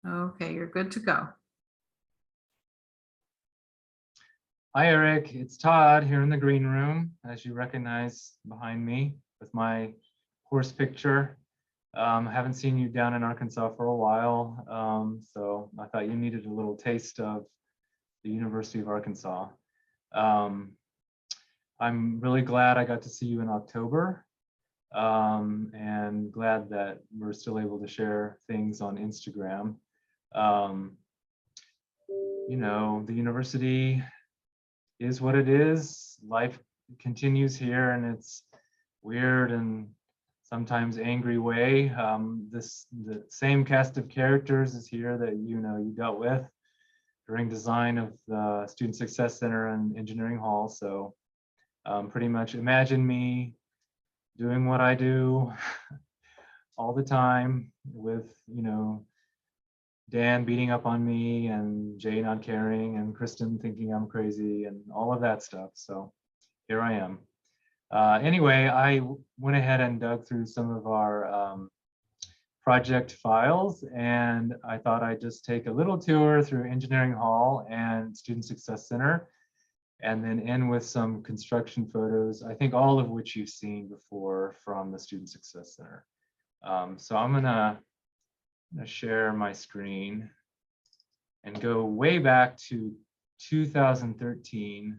Okay, you're good to go. Hi, Aric. It's Todd here in the green room, as you recognize behind me with my horse picture. I haven't seen you down in Arkansas for a while, so I thought you needed a little taste of the University of Arkansas. Um, I'm really glad I got to see you in October, and glad that we're still able to share things on Instagram. Um, you know, the university is what it is. Life continues here, and it's weird and sometimes angry way. The same cast of characters is here that you dealt with during design of the Student Success Center and Engineering Hall. So pretty much imagine me doing what I do all the time with Dan beating up on me and Jay not caring and Kristen thinking I'm crazy and all of that stuff. So here I am. Anyway, I went ahead and dug through some of our project files, and I thought I'd just take a little tour through Engineering Hall and Student Success Center, and then end with some construction photos, I think all of which you've seen before from the Student Success Center. So I'm gonna share my screen and go way back to 2013.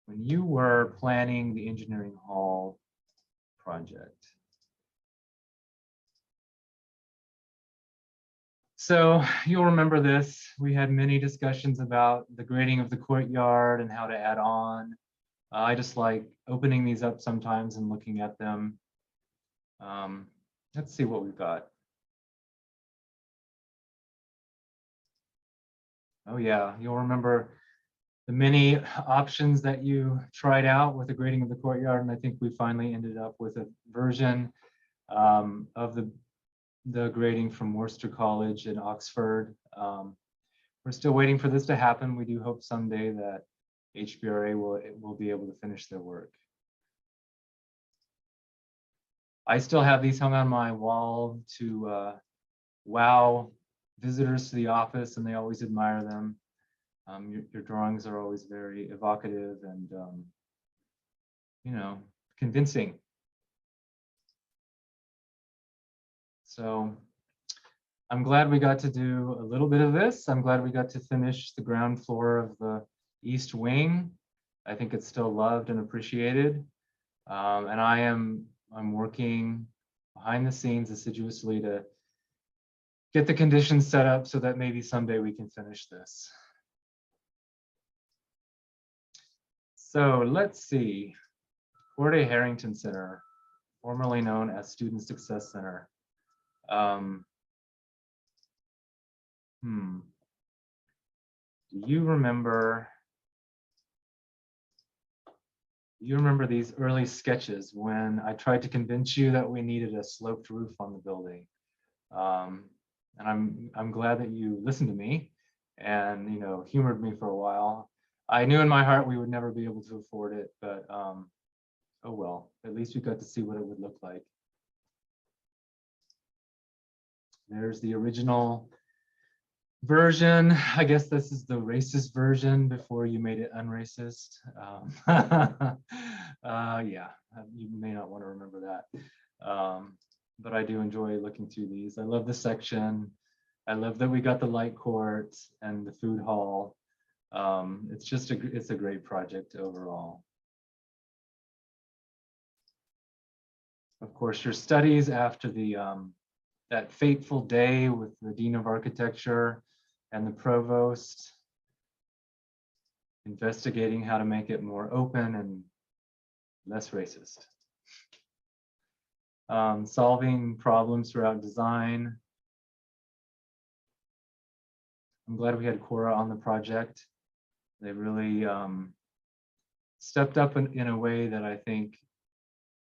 When you were planning the Engineering Hall project. So you'll remember this. We had many discussions about the grading of the courtyard and how to add on. I just like opening these up sometimes and looking at them. Let's see what we've got. Oh yeah, you'll remember the many options that you tried out with the grading of the courtyard, and I think we finally ended up with a version of the grading from Worcester College in Oxford. We're still waiting for this to happen. We do hope someday that HBRA will be able to finish their work. I still have these hung on my wall to wow visitors to the office, and they always admire them. Your drawings are always very evocative and convincing. So I'm glad we got to do a little bit of this. I'm glad we got to finish the ground floor of the East Wing. I think it's still loved and appreciated. And I'm working behind the scenes assiduously to get the conditions set up so that maybe someday we can finish this. So let's see. Corday Harrington Center, formerly known as Student Success Center. Do you remember these early sketches when I tried to convince you that we needed a sloped roof on the building? And I'm glad that you listened to me and humored me for a while. I knew in my heart we would never be able to afford it, but oh well, at least we got to see what it would look like. There's the original version. I guess this is the racist version before you made it unracist. Yeah, you may not want to remember that. But I do enjoy looking through these. I love the section. I love that we got the light court and the food hall. It's a great project overall. Of course, your studies after the that fateful day with the Dean of Architecture and the Provost investigating how to make it more open and less racist. Solving problems throughout design. I'm glad we had Cora on the project. They really stepped up in a way that I think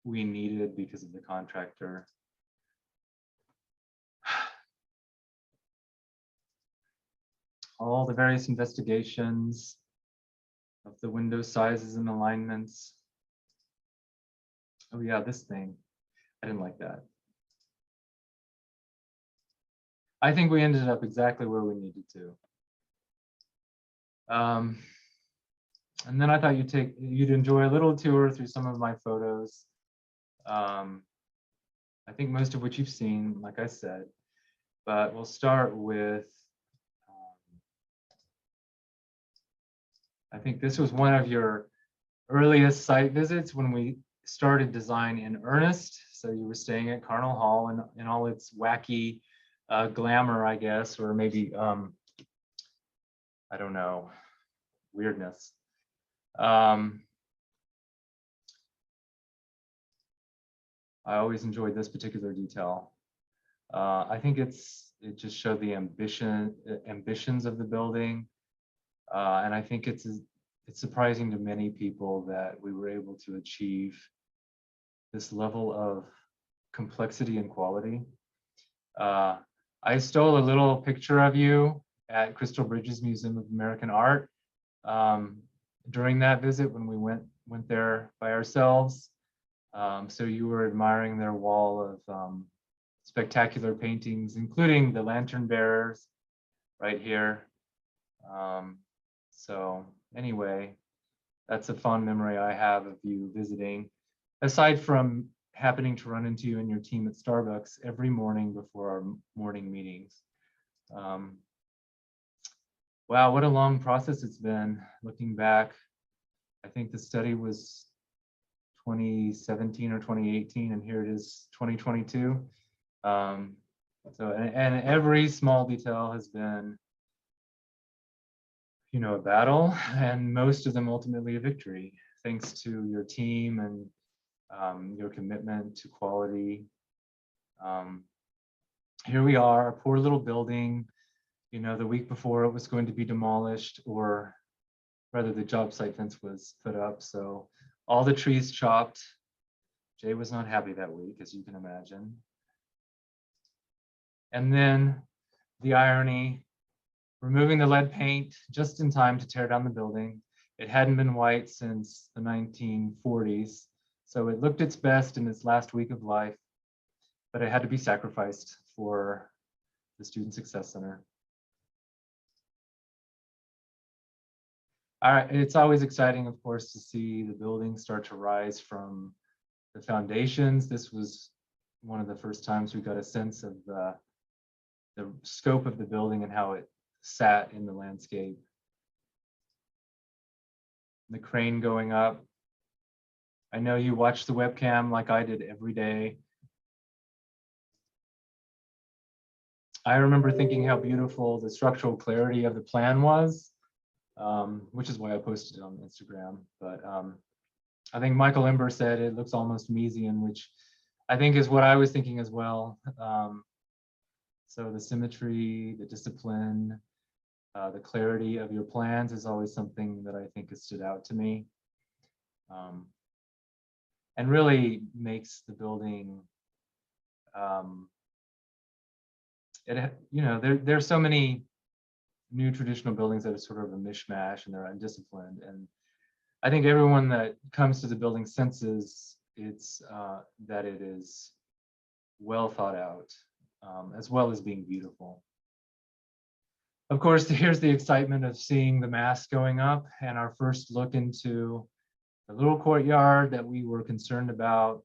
we needed because of the contractor. All the various investigations of the window sizes and alignments. Oh yeah, this thing. I didn't like that. I think we ended up exactly where we needed to. And then I thought you'd enjoy a little tour through some of my photos. I think most of which you've seen, like I said, but we'll start with, I think this was one of your earliest site visits when we started design in earnest. So you were staying at Carnell Hall in all its wacky glamour, I guess, or maybe, I don't know, weirdness. I always enjoyed this particular detail. I think it just showed the ambitions of the building. And I think it's surprising to many people that we were able to achieve this level of complexity and quality. I stole a little picture of you at Crystal Bridges Museum of American Art during that visit when we went there by ourselves. So you were admiring their wall of spectacular paintings, including the lantern bearers right here. So anyway, that's a fond memory I have of you visiting, aside from happening to run into you and your team at Starbucks every morning before our morning meetings. Wow, what a long process it's been looking back. I think the study was 2017 or 2018, and here it is 2022. And every small detail has been, you know, a battle, and most of them ultimately a victory, thanks to your team and your commitment to quality. Here we are, a poor little building, you know, the week before it was going to be demolished, or rather the job site fence was put up. So all the trees chopped. Jay was not happy that week, as you can imagine. And then the irony, removing the lead paint just in time to tear down the building. It hadn't been white since the 1940s, so it looked its best in its last week of life, but it had to be sacrificed for the Student Success Center. All right, it's always exciting, of course, to see the building start to rise from the foundations. This was one of the first times we got a sense of the scope of the building and how it sat in the landscape. The crane going up. I know you watch the webcam like I did every day. I remember thinking how beautiful the structural clarity of the plan was, which is why I posted it on Instagram. But I think Michael Ember said it looks almost Miesian, which I think is what I was thinking as well. So the symmetry, the discipline, the clarity of your plans is always something that I think has stood out to me, and really makes the building. You know, there's so many new traditional buildings that are sort of a mishmash and they're undisciplined, and I think everyone that comes to the building senses it's that it is well thought out, as well as being beautiful. Of course, here's the excitement of seeing the mast going up and our first look into the little courtyard that we were concerned about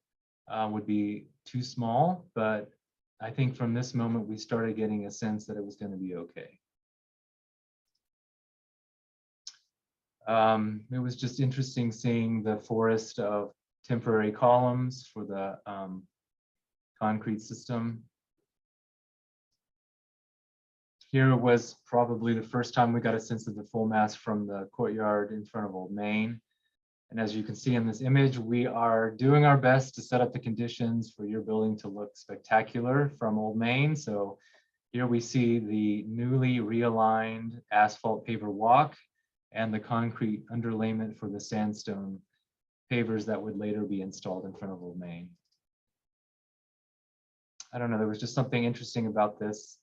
would be too small, but I think from this moment we started getting a sense that it was going to be okay. It was just interesting seeing the forest of temporary columns for the concrete system. Here was probably the first time we got a sense of the full mass from the courtyard in front of Old Main. And as you can see in this image, we are doing our best to set up the conditions for your building to look spectacular from Old Main. So here we see the newly realigned asphalt paver walk and the concrete underlayment for the sandstone pavers that would later be installed in front of Old Main. I don't know, there was just something interesting about this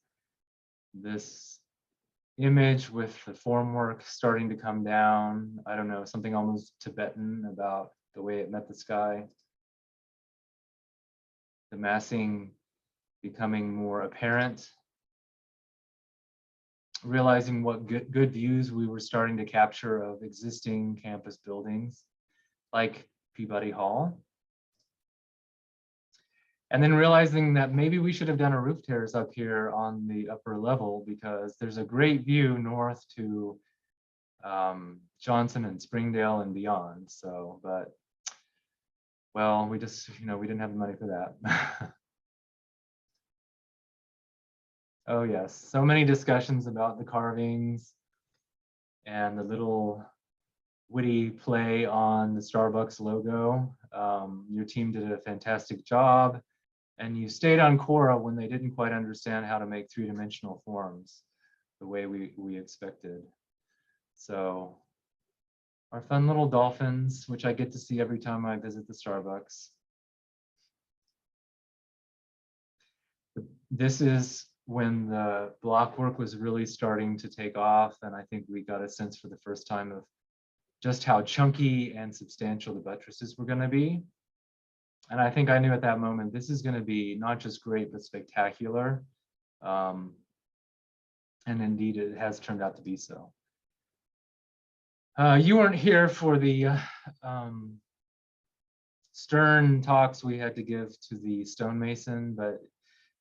image with the formwork starting to come down. I don't know, something almost Tibetan about the way it met the sky. The massing becoming more apparent. realizing what good views we were starting to capture of existing campus buildings, like Peabody Hall. And then realizing that maybe we should have done a roof terrace up here on the upper level, because there's a great view north to Johnson and Springdale and beyond. So, but, well, we just, we didn't have the money for that. Oh yes, so many discussions about the carvings and the little witty play on the Starbucks logo. Your team did a fantastic job, and you stayed on Quora when they didn't quite understand how to make three-dimensional forms the way we expected. So our fun little dolphins, which I get to see every time I visit the Starbucks. This is when the block work was really starting to take off, and I think we got a sense for the first time of just how chunky and substantial the buttresses were going to be. And I think I knew at that moment, this is going to be not just great, but spectacular. And indeed, it has turned out to be so. You weren't here for the stern talks we had to give to the stonemason, but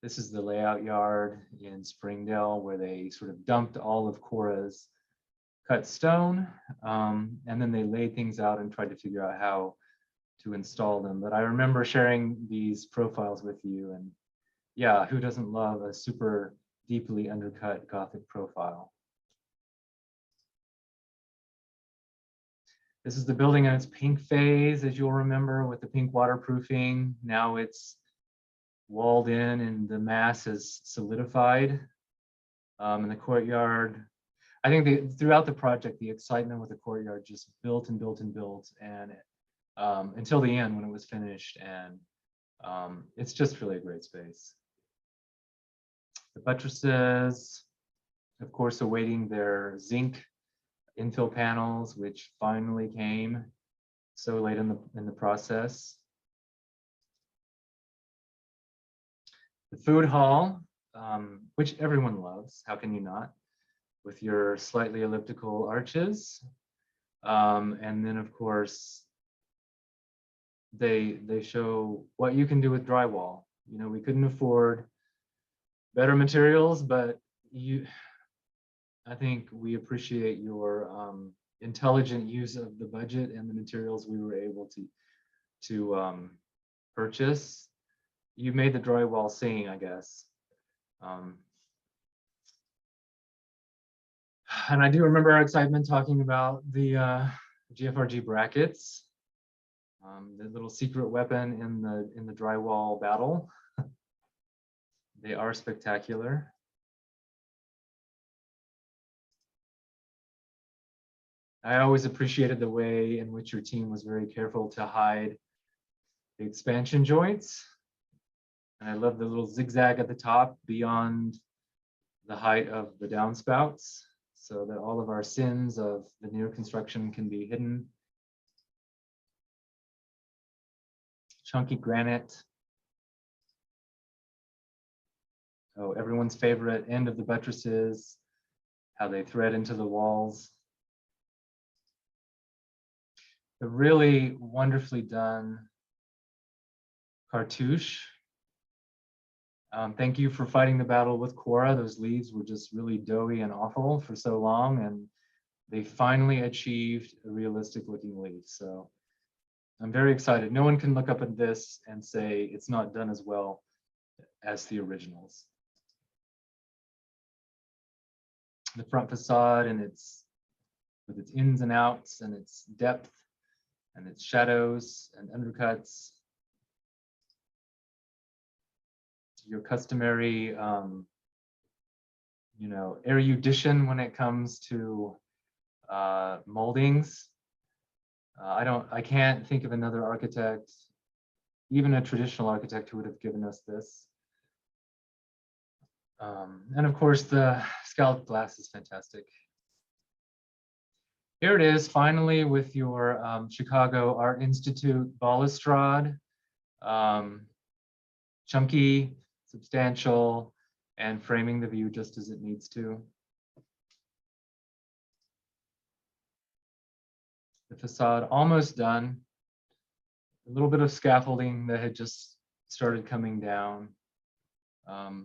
this is the layout yard in Springdale where they sort of dumped all of Cora's cut stone, and then they laid things out and tried to figure out how to install them. But I remember sharing these profiles with you, and yeah, who doesn't love a super deeply undercut Gothic profile? This is the building in its pink phase, as you'll remember, with the pink waterproofing. Now it's walled in and the mass has solidified. In the courtyard, I think throughout the project, the excitement with the courtyard just built and built and built, and until the end when it was finished, and it's just really a great space. The buttresses, of course, awaiting their zinc infill panels, which finally came so late in the process. The food hall, which everyone loves, how can you not, with your slightly elliptical arches. And then of course, they show what you can do with drywall. We couldn't afford better materials, but I think we appreciate your intelligent use of the budget and the materials we were able to purchase. You made the drywall sing, I guess. And I do remember our excitement talking about the GFRG brackets, the little secret weapon in the drywall battle. They are spectacular. I always appreciated the way in which your team was very careful to hide the expansion joints. And I love the little zigzag at the top beyond the height of the downspouts, so that all of our sins of the near construction can be hidden. Chunky granite. Oh, everyone's favorite end of the buttresses, how they thread into the walls. The really wonderfully done cartouche. Thank you for fighting the battle with Quora. Those leaves were just really doughy and awful for so long, and they finally achieved a realistic looking leaf. So I'm very excited. No one can look up at this and say it's not done as well as the originals. The front facade and with its ins and outs and its depth and its shadows and undercuts. Your customary, erudition when it comes to moldings. I can't think of another architect, even a traditional architect, who would have given us this. And of course, the scalloped glass is fantastic. Here it is, finally, with your Chicago Art Institute balustrade. Chunky, substantial, and framing the view just as it needs to. The facade almost done. A little bit of scaffolding that had just started coming down.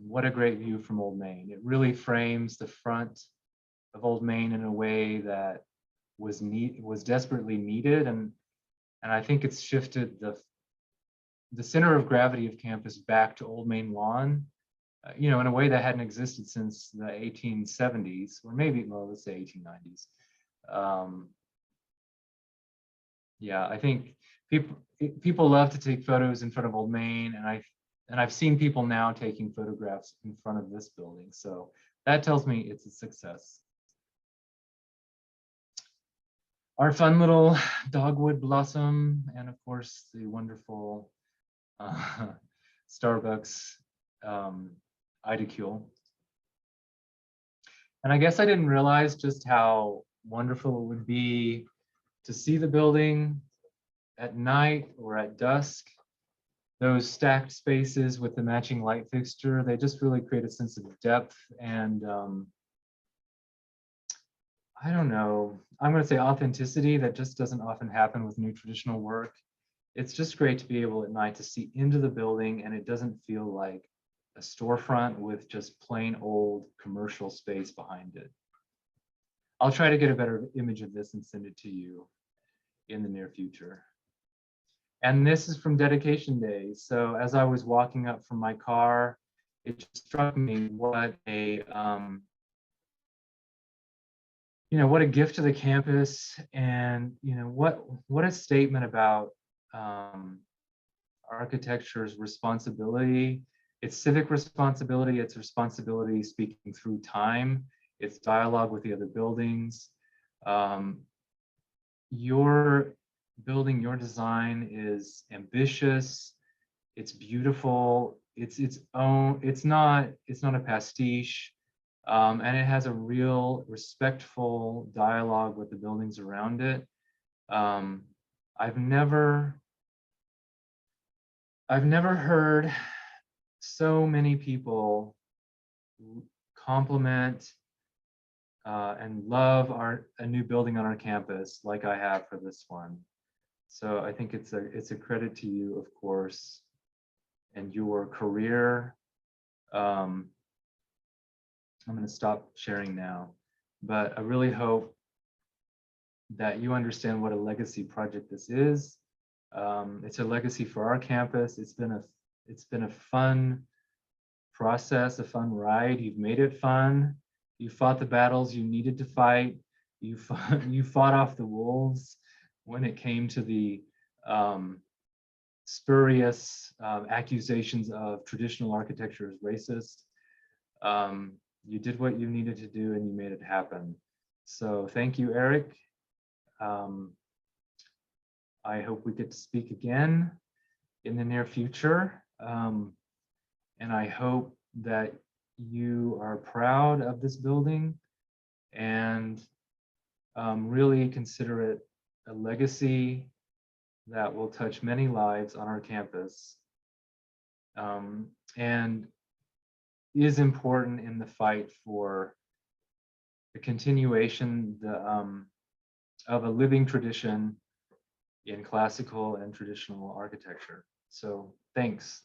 What a great view from Old Main. It really frames the front of Old Main in a way that was desperately needed, and I think it's shifted the center of gravity of campus back to Old Main Lawn, in a way that hadn't existed since the 1870s, or maybe, well, let's say 1890s. Yeah, I think people love to take photos in front of Old Main, and I've seen people now taking photographs in front of this building, so that tells me it's a success. Our fun little dogwood blossom, and of course the wonderful Starbucks Idicule. And I guess I didn't realize just how wonderful it would be to see the building at night or at dusk. Those stacked spaces with the matching light fixture, they just really create a sense of depth and I don't know, I'm going to say authenticity that just doesn't often happen with new traditional work. It's just great to be able at night to see into the building, and it doesn't feel like a storefront with just plain old commercial space behind it. I'll try to get a better image of this and send it to you in the near future. And this is from dedication day. So as I was walking up from my car, it just struck me what a what a gift to the campus, and what a statement about architecture's responsibility, its civic responsibility, its responsibility speaking through time, its dialogue with the other buildings. Your building, your design is ambitious, it's beautiful, it's its own, it's not a pastiche. And it has a real respectful dialogue with the buildings around it. I've never heard so many people compliment and love a new building on our campus like I have for this one. So I think it's a credit to you, of course, and your career. I'm going to stop sharing now, but I really hope that you understand what a legacy project this is. It's a legacy for our campus. It's been a fun process, a fun ride. You've made it fun. You fought the battles you needed to fight. You fought off the wolves when it came to the spurious accusations of traditional architecture as racist. You did what you needed to do and you made it happen. So thank you, Aric. I hope we get to speak again in the near future. And I hope that you are proud of this building and really consider it a legacy that will touch many lives on our campus. And is important in the fight for the continuation of a living tradition in classical and traditional architecture. So thanks.